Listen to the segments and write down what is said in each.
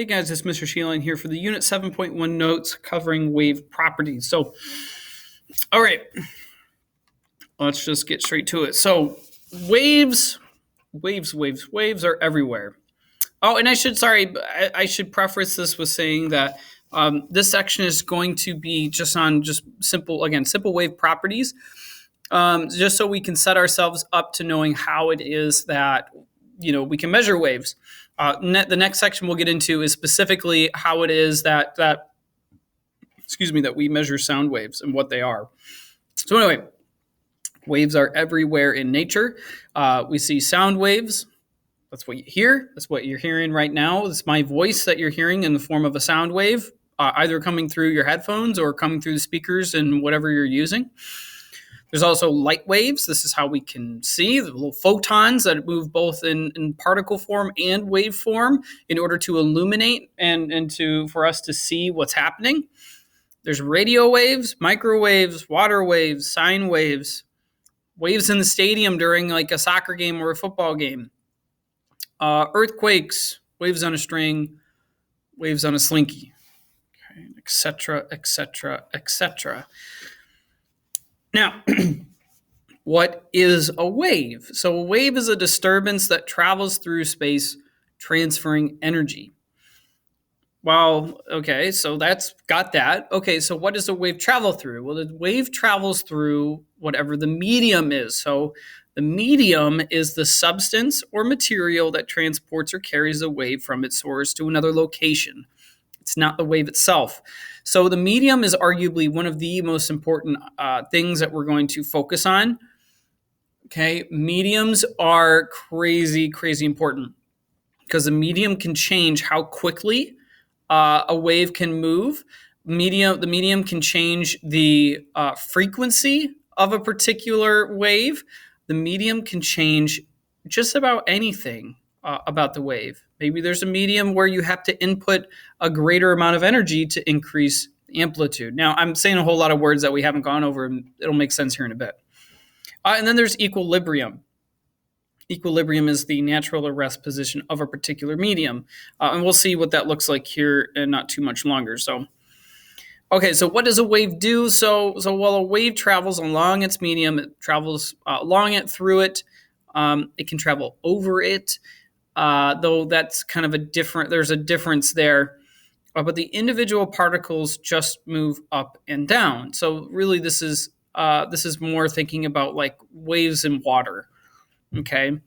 Hey guys, it's Mr. Sheelan here for the Unit 7.1 notes covering wave properties. So, all right, let's just get straight to it. So, waves are everywhere. Oh, and I should preface this with saying that this section is going to be just on simple wave properties, just so we can set ourselves up to knowing how it is that we can measure waves. The next section we'll get into is specifically how it is that we measure sound waves and what they are. So anyway, waves are everywhere in nature. We see sound waves. That's what you hear. That's what you're hearing right now. It's my voice that you're hearing in the form of a sound wave, either coming through your headphones or coming through the speakers and whatever you're using. There's also light waves. This is how we can see the little photons that move both in particle form and wave form in order to illuminate and for us to see what's happening. There's radio waves, microwaves, water waves, sine waves, waves in the stadium during like a soccer game or a football game, earthquakes, waves on a string, waves on a slinky, etc., etc., etc. Now, what is a wave? So a wave is a disturbance that travels through space, transferring energy. Well, okay, so that's got that. Okay, so what does a wave travel through? Well, the wave travels through whatever the medium is. So the medium is the substance or material that transports or carries a wave from its source to another location. It's not the wave itself. So the medium is arguably one of the most important things that we're going to focus on. Okay, mediums are crazy important because the medium can change how quickly a wave can move. The medium can change the frequency of a particular wave. The medium can change just about anything about the wave. Maybe there's a medium where you have to input a greater amount of energy to increase the amplitude. Now, I'm saying a whole lot of words that we haven't gone over, and it'll make sense here in a bit. And then there's equilibrium. Equilibrium is the natural arrest position of a particular medium. And we'll see what that looks like here in not too much longer. So what does a wave do? So while a wave travels along its medium, it travels along it, through it. It can travel over it, though that's kind of there's a difference there. But the individual particles just move up and down. So really this is more thinking about like waves in water. Okay.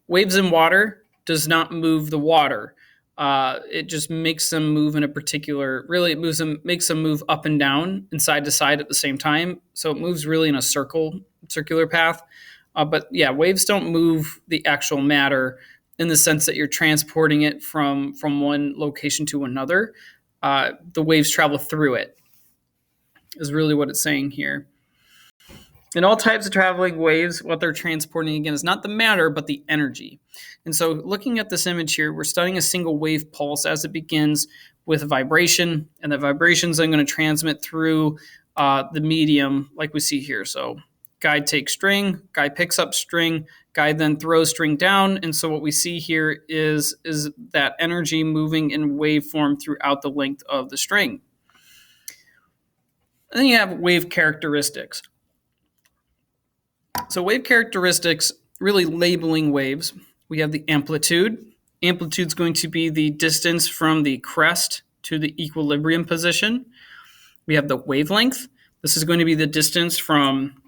Waves in water does not move the water. It just makes them move in a particular, really makes them move up and down and side to side at the same time. So it moves really in a circular path. But yeah, waves don't move the actual matter in the sense that you're transporting it from one location to another. The waves travel through it is really what it's saying here. In all types of traveling waves, what they're transporting, again, is not the matter, but the energy. And so looking at this image here, we're studying a single wave pulse as it begins with a vibration, and the vibrations then going to transmit through the medium like we see here. So guy takes string, guy picks up string, guy then throws string down. And so what we see here is that energy moving in wave form throughout the length of the string. And then you have wave characteristics. So wave characteristics, really labeling waves. We have the amplitude. Amplitude is going to be the distance from the crest to the equilibrium position. We have the wavelength. This is going to be the distance from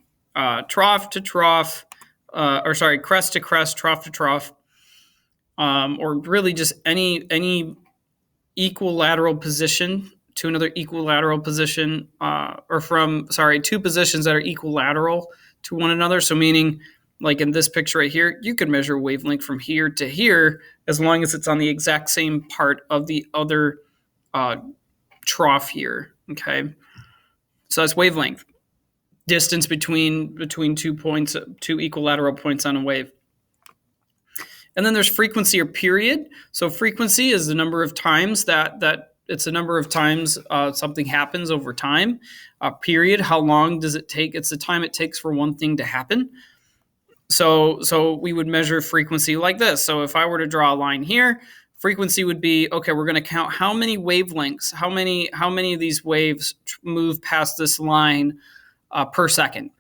trough to trough, crest to crest, trough to trough, or really just any equilateral position to another equilateral position, two positions that are equilateral to one another. So meaning, like in this picture right here, you can measure wavelength from here to here as long as it's on the exact same part of the other trough here. Okay, so that's wavelength, distance between 2 points, two equilateral points on a wave. And then there's frequency or period. So frequency is the number of times that it's a number of times something happens over time. Period, how long does it take? It's the time it takes for one thing to happen. So we would measure frequency like this. So if I were to draw a line here, frequency would be, okay, we're going to count how many wavelengths, how many of these waves move past this line per second.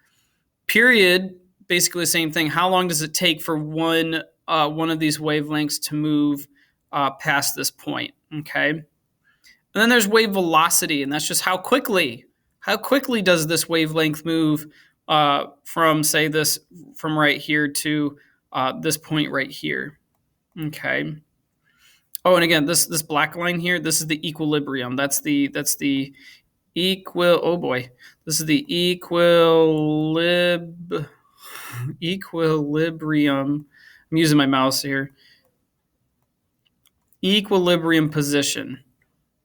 Period, basically the same thing. How long does it take for one of these wavelengths to move past this point? Okay. And then there's wave velocity, and that's just how quickly does this wavelength move from, say, from right here to this point right here. Okay. Oh, and again, this black line here, this is the equilibrium. That's the oh boy. This is the equilibrium. I'm using my mouse here. Equilibrium position,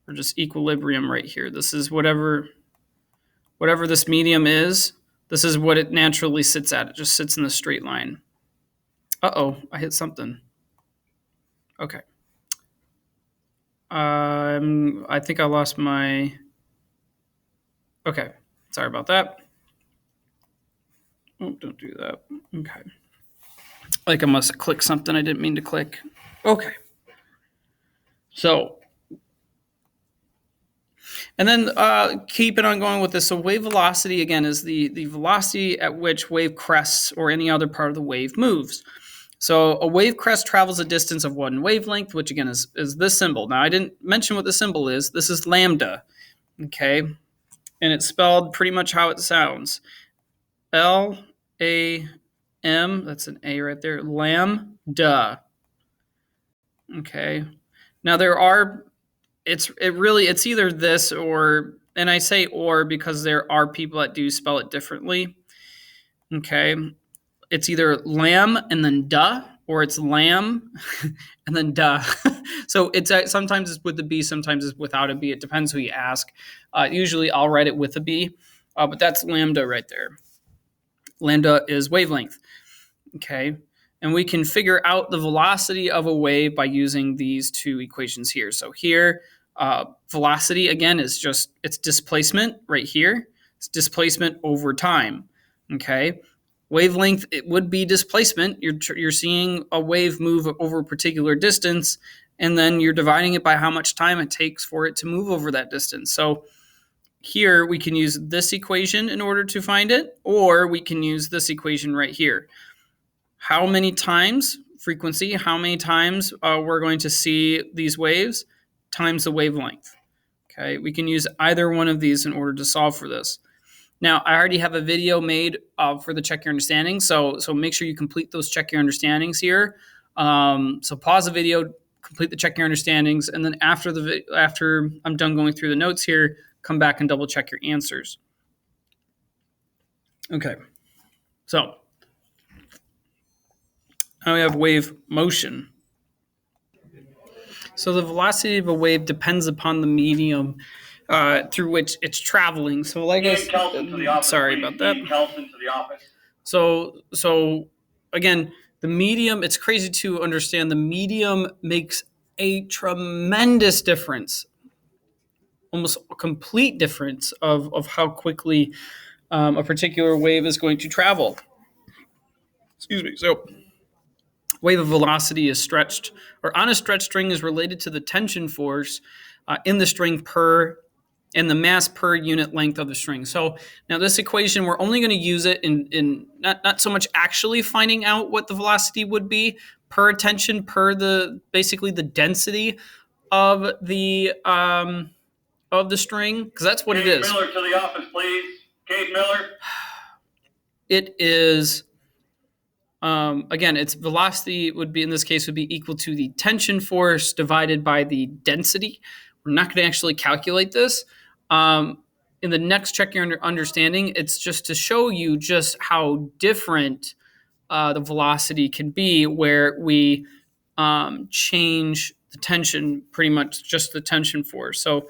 or just equilibrium right here. This is whatever this medium is. This is what it naturally sits at. It just sits in the straight line. Uh-oh, I hit something. Okay. I think I lost my... Okay, sorry about that. Oh, don't do that. Okay. Like I must have clicked something I didn't mean to click. Okay. So, and then keeping on going with this. So wave velocity, again, is the velocity at which wave crests or any other part of the wave moves. So a wave crest travels a distance of one wavelength, which again is this symbol. Now, I didn't mention what the symbol is. This is lambda, okay? And it's spelled pretty much how it sounds. L-A-M, that's an A right there, lambda. Okay. Now it's either this or, and I say or because there are people that do spell it differently. Okay. It's either lamb and then duh, or it's lamb and then duh. So it's sometimes it's with a B, sometimes it's without a B. It depends who you ask. Usually I'll write it with a B, but that's lambda right there. Lambda is wavelength. Okay. And we can figure out the velocity of a wave by using these two equations here. So here, velocity, again, is just, it's displacement right here. It's displacement over time, okay? Wavelength, it would be displacement. You're seeing a wave move over a particular distance, and then you're dividing it by how much time it takes for it to move over that distance. So here we can use this equation in order to find it, or we can use this equation right here. How many times, frequency, how many times we're going to see these waves times the wavelength. Okay, we can use either one of these in order to solve for this. Now, I already have a video made for the Check Your Understanding, so make sure you complete those Check Your Understandings here. So pause the video, complete the Check Your Understandings, and then after I'm done going through the notes here, come back and double check your answers. Okay, so now we have wave motion. So the velocity of a wave depends upon the medium through which it's traveling. So like sorry about that. So again, the medium, it's crazy to understand the medium makes a tremendous difference, almost a complete difference of how quickly a particular wave is going to travel. Excuse me. So wave of velocity is stretched, or on a stretched string is related to the tension force in the string and the mass per unit length of the string. So now this equation, we're only going to use it in not so much actually finding out what the velocity would be per tension, basically the density of the string, because that's what it is. Miller to the office, please. Kate Miller. It is. Again, its velocity would be, in this case, would be equal to the tension force divided by the density. We're not going to actually calculate this. In the next Check Your Understanding, it's just to show you just how different the velocity can be, where we change the tension, pretty much just the tension force. So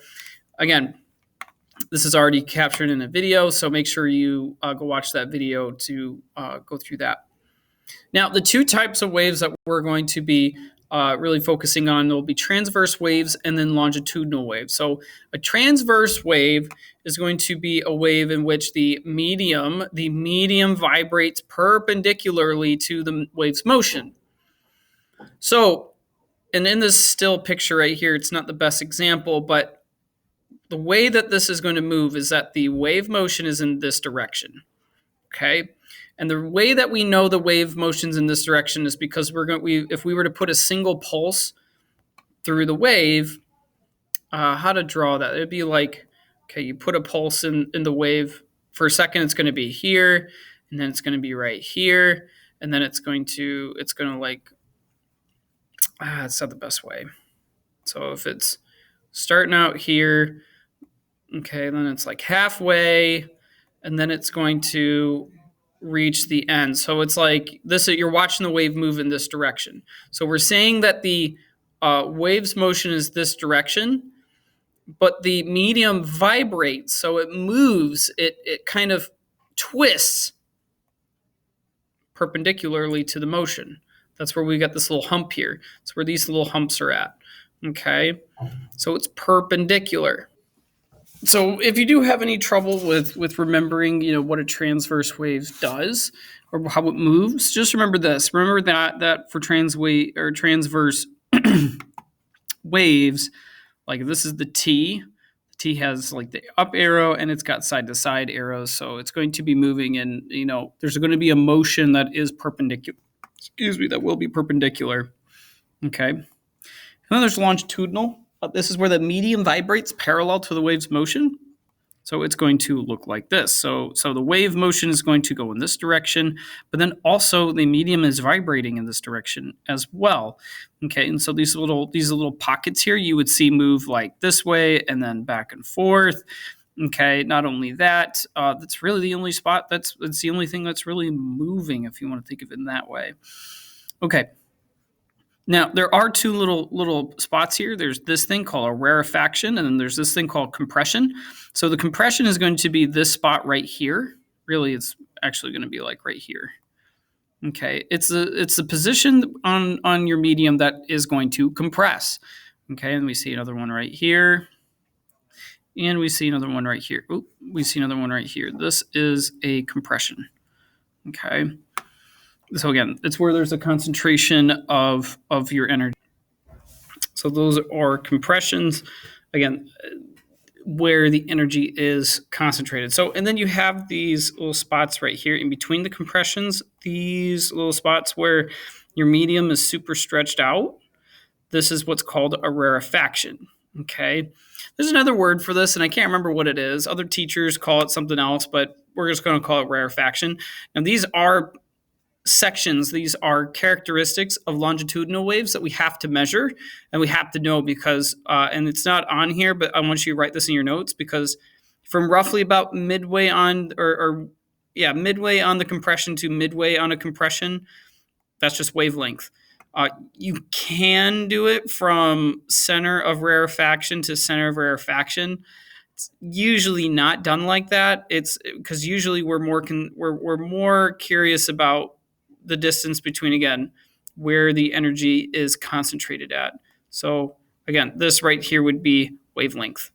again, this is already captured in a video, so make sure you go watch that video to go through that. Now, the two types of waves that we're going to be really focusing on will be transverse waves and then longitudinal waves. So a transverse wave is going to be a wave in which the medium vibrates perpendicularly to the wave's motion. So and in this still picture right here, it's not the best example, but the way that this is going to move is that the wave motion is in this direction. Okay. And the way that we know the wave motion's in this direction is because if we were to put a single pulse through the wave, how to draw that? It'd be like, okay, you put a pulse in the wave. For a second, it's going to be here, and then it's going to be right here, and then it's going to like, it's not the best way. So if it's starting out here, okay, then it's like halfway, and then it's going to reach the end. So it's like this, you're watching the wave move in this direction. So we're saying that the wave's motion is this direction, but the medium vibrates, so it moves, it kind of twists perpendicularly to the motion. That's where we got this little hump here. That's where these little humps are at. Okay, so it's perpendicular. So if you do have any trouble with remembering, what a transverse wave does or how it moves, just remember this. Remember that for transverse waves, like this is the T. The T has like the up arrow and it's got side to side arrows, so it's going to be moving, and there's going to be a motion that is perpendicular. That will be perpendicular. Okay. And then there's longitudinal. This is where the medium vibrates parallel to the wave's motion. So it's going to look like this. So the wave motion is going to go in this direction, but then also the medium is vibrating in this direction as well. Okay, and so these little pockets here you would see move like this way and then back and forth. Okay, not only that, that's really the only spot that's the only thing that's really moving, if you want to think of it in that way. Okay. Now, there are two little spots here. There's this thing called a rarefaction, and then there's this thing called compression. So the compression is going to be this spot right here. Really, it's actually going to be like right here. Okay, it's the position on your medium that is going to compress. Okay, and we see another one right here. And we see another one right here. Oop, we see another one right here. This is a compression. Okay. So again, it's where there's a concentration of your energy. So those are compressions, again, where the energy is concentrated. So, and then you have these little spots right here in between the compressions, these little spots where your medium is super stretched out. This is what's called a rarefaction. Okay. There's another word for this, and I can't remember what it is. Other teachers call it something else, but we're just going to call it rarefaction. And these are sections, these are characteristics of longitudinal waves that we have to measure and we have to know because, and it's not on here, but I want you to write this in your notes, because from roughly about midway on, midway on the compression to midway on a compression, that's just wavelength. You can do it from center of rarefaction to center of rarefaction. It's usually not done like that. It's because usually we're more curious about the distance between, again, where the energy is concentrated at. So again, this right here would be wavelength.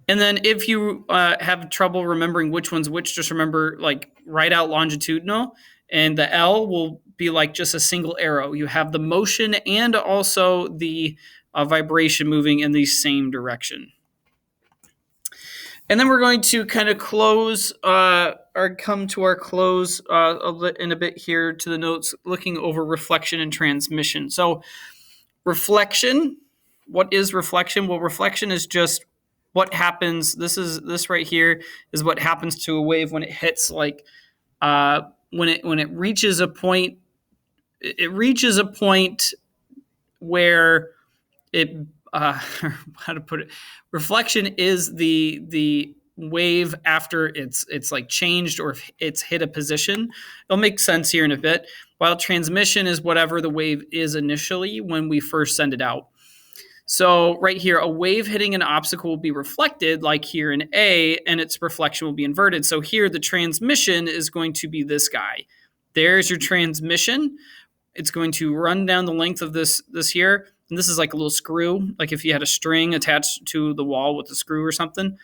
And then if you have trouble remembering which one's which, just remember, like, write out longitudinal, and the L will be like just a single arrow. You have the motion and also the vibration moving in the same direction. And then we're going to kind of close or come to our close in a bit here to the notes, looking over reflection and transmission. So reflection, what is reflection? Well, reflection is just what happens. This right here is what happens to a wave when it hits, like when it reaches a point. It reaches a point where it how to put it, reflection is the wave after it's like changed or it's hit a position. It'll make sense here in a bit, while transmission is whatever the wave is initially when we first send it out. So right here, a wave hitting an obstacle will be reflected, like here in A, and its reflection will be inverted. So here the transmission is going to be this guy. There's your transmission. It's going to run down the length of this here. And this is like a little screw, like if you had a string attached to the wall with a screw or something.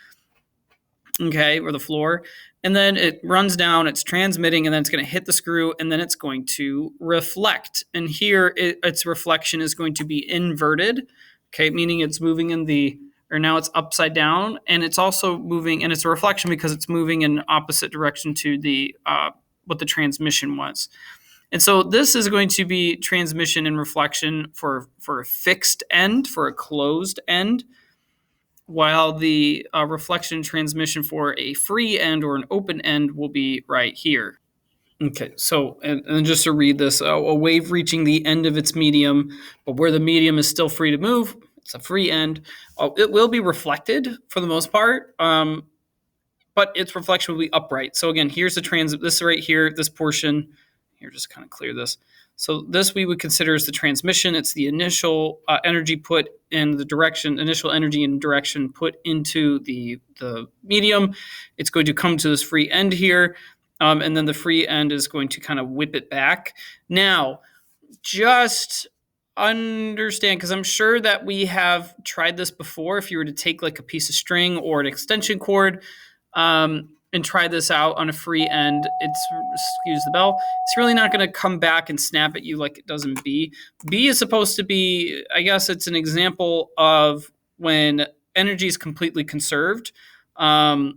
okay, or the floor. And then it runs down, it's transmitting, and then it's going to hit the screw, and then it's going to reflect. And here, its reflection is going to be inverted, okay, meaning it's moving in the, or now it's upside down, and it's also moving, and it's a reflection because it's moving in opposite direction to the what the transmission was. And so this is going to be transmission and reflection for a fixed end, for a closed end, while the reflection transmission for a free end or an open end will be right here. Okay, so and just to read this, a wave reaching the end of its medium, but where the medium is still free to move, it's a free end. It will be reflected for the most part, but its reflection will be upright. So again, here's the this right here, this portion. Here, just kind of clear this. So this we would consider as the transmission. It's the initial energy put in the direction, initial energy and direction put into the medium. It's going to come to this free end here, and then the free end is going to kind of whip it back. Now, just understand, because I'm sure that we have tried this before. If you were to take like a piece of string or an extension cord, and try this out on a free end, excuse the bell, it's really not going to come back and snap at you like it does in B. B is supposed to be, I guess it's an example of when energy is completely conserved. For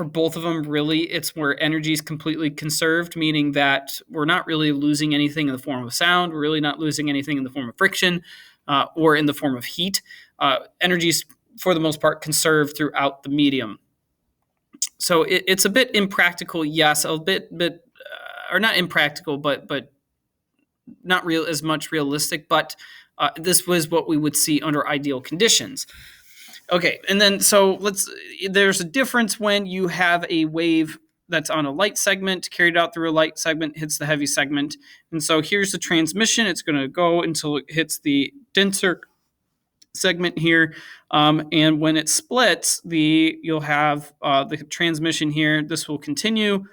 both of them, really, it's where energy is completely conserved, meaning that we're not really losing anything in the form of sound. We're really not losing anything in the form of friction or in the form of heat. Energy is, for the most part, conserved throughout the medium. So it's a bit impractical, yes, a bit, or not impractical, but not real as much realistic. But this was what we would see under ideal conditions. Okay, and then so there's a difference when you have a wave that's on a light segment, carried out through a light segment, hits the heavy segment. And so here's the transmission. It's going to go until it hits the denser segment here, and when it splits, you'll have the transmission here. This will continue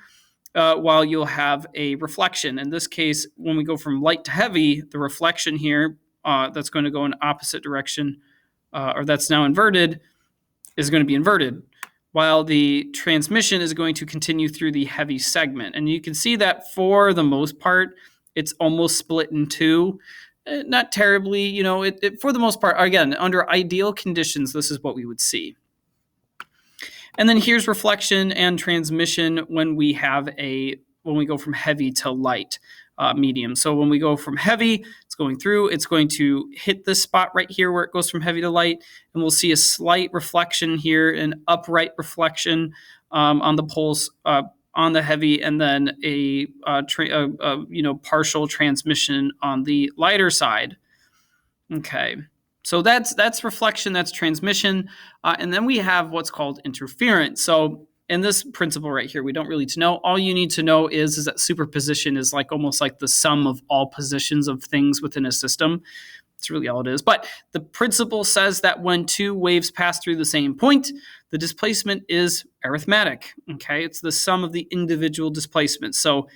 while you'll have a reflection. In this case, when we go from light to heavy, the reflection here that's going to go in opposite direction, or that's now inverted, is going to be inverted, while the transmission is going to continue through the heavy segment. And you can see that for the most part, it's almost split in two. Not terribly, for the most part, again, under ideal conditions, this is what we would see. And then here's reflection and transmission when we go from heavy to light medium. So when we go from heavy, it's going through, it's going to hit this spot right here where it goes from heavy to light, and we'll see a slight reflection here, an upright reflection on the poles on the heavy, and then a partial transmission on the lighter side. Okay, so that's reflection, that's transmission, and then we have what's called interference. So in this principle right here, we don't really need to know. All you need to know is that superposition is almost like the sum of all positions of things within a system. That's really all it is. But the principle says that when two waves pass through the same point, the displacement is arithmetic. Okay, it's the sum of the individual displacements. So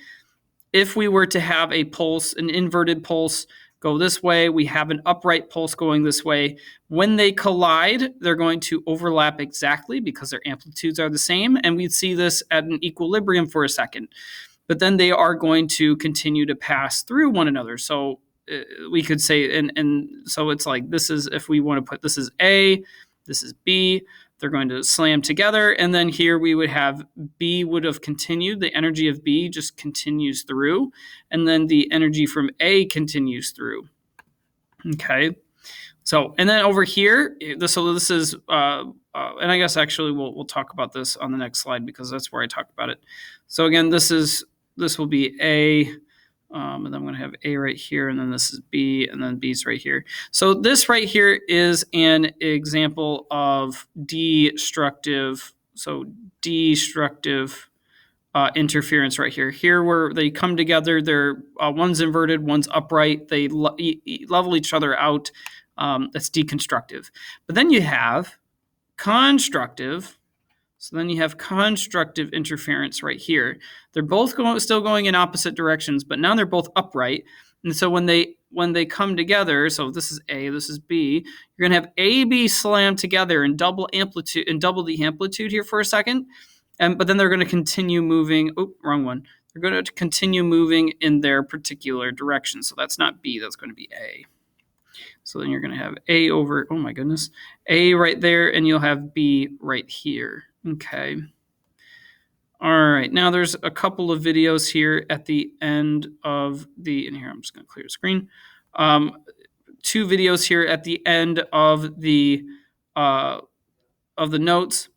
if we were to have a pulse, an inverted pulse, go this way, we have an upright pulse going this way. When they collide, they're going to overlap exactly because their amplitudes are the same, and we'd see this at an equilibrium for a second. But then they are going to continue to pass through one another. So we could say, and so it's like this is, if we want to put, this is A, this is B, they're going to slam together, and then here we would have B would have continued, the energy of B just continues through, and then the energy from A continues through. Okay, so, and then over here, this is, and I guess actually we'll talk about this on the next slide because that's where I talk about it. So again, this will be A, and then I'm going to have A right here, and then this is B, and then B's right here. So this right here is an example of destructive interference right here. Here where they come together, they're one's inverted, one's upright. They level each other out. That's deconstructive. But then you have constructive. So then you have constructive interference right here. They're both still going in opposite directions, but now they're both upright. And so when they come together, so this is A, this is B, you're going to have A, B slammed together and double amplitude and double the amplitude here for a second. But then they're going to continue moving. Oh, wrong one. They're going to continue moving in their particular direction. So that's not B, that's going to be A. So then you're going to have A over, oh my goodness, A right there, and you'll have B right here. Okay. All right, now there's a couple of videos here at the end of and here I'm just going to clear the screen. 2 videos here at the end of the notes.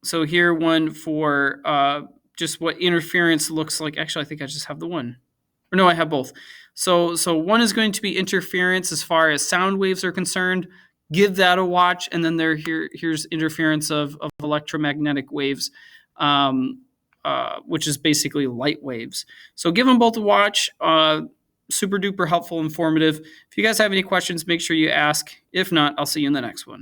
So here one for just what interference looks like. Actually, I think I just have the one. Or no, I have both. So one is going to be interference as far as sound waves are concerned. Give that a watch, and then here's interference of electromagnetic waves, which is basically light waves. So give them both a watch. Super duper helpful, informative. If you guys have any questions, make sure you ask. If not, I'll see you in the next one.